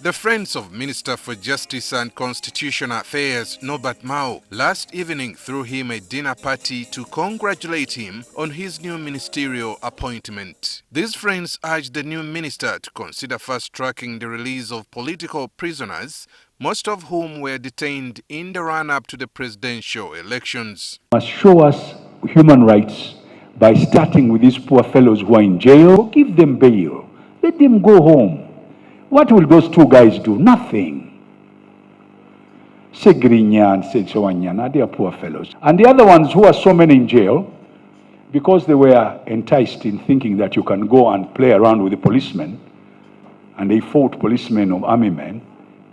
The friends of Minister for Justice and Constitutional Affairs Nobert Mao last evening threw him a dinner party to congratulate him on his new ministerial appointment. These friends urged the new minister to consider fast-tracking the release of political prisoners, most of whom were detained in the run-up to the presidential elections. Must show us human rights by starting with these poor fellows who are in jail. Give them bail. Let them go home. What will those two guys do? Nothing. Segrinya and Setsowanyana, they are poor fellows. And the other ones who are so many in jail, because they were enticed in thinking that you can go and play around with the policemen, and they fought policemen or army men,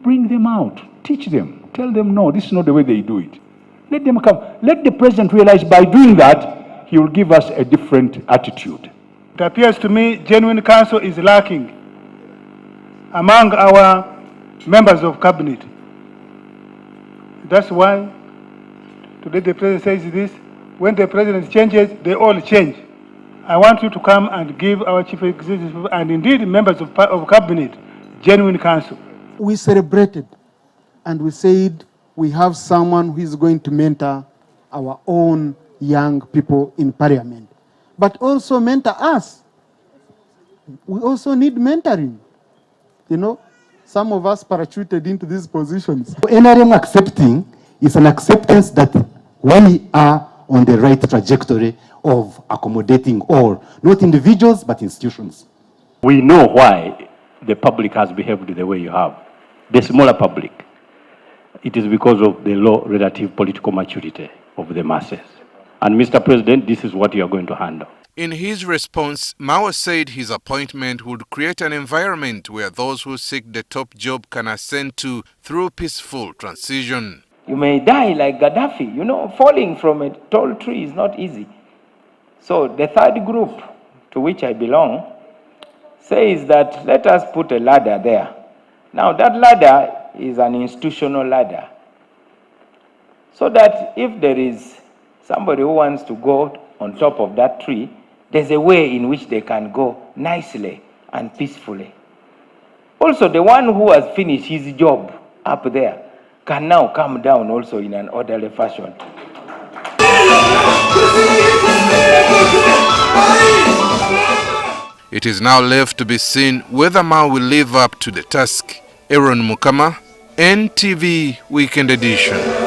bring them out, teach them, tell them, no, this is not the way they do it. Let them come. Let the president realize by doing that, he will give us a different attitude. It appears to me genuine counsel is lacking among our members of cabinet. That's why today the president says this. When the president changes, they all change. I want you to come and give our chief executive and indeed members of cabinet genuine counsel. We celebrated and we said we have someone who is going to mentor our own young people in parliament, but also mentor us. We also need mentoring. You know, some of us parachuted into these positions. NRM accepting is an acceptance that we are on the right trajectory of accommodating all, not individuals, but institutions. We know why the public has behaved the way you have. The smaller public. It is because of the low relative political maturity of the masses. And Mr. President, this is what you are going to handle. In his response, Mao said his appointment would create an environment where those who seek the top job can ascend to through peaceful transition. You may die like Gaddafi. You know, falling from a tall tree is not easy. So the third group to which I belong says that let us put a ladder there. Now that ladder is an institutional ladder. So that if there is somebody who wants to go on top of that tree, there's a way in which they can go nicely and peacefully. Also, the one who has finished his job up there can now come down also in an orderly fashion. It is now left to be seen whether Mao will live up to the task. Aaron Mukama, NTV Weekend Edition.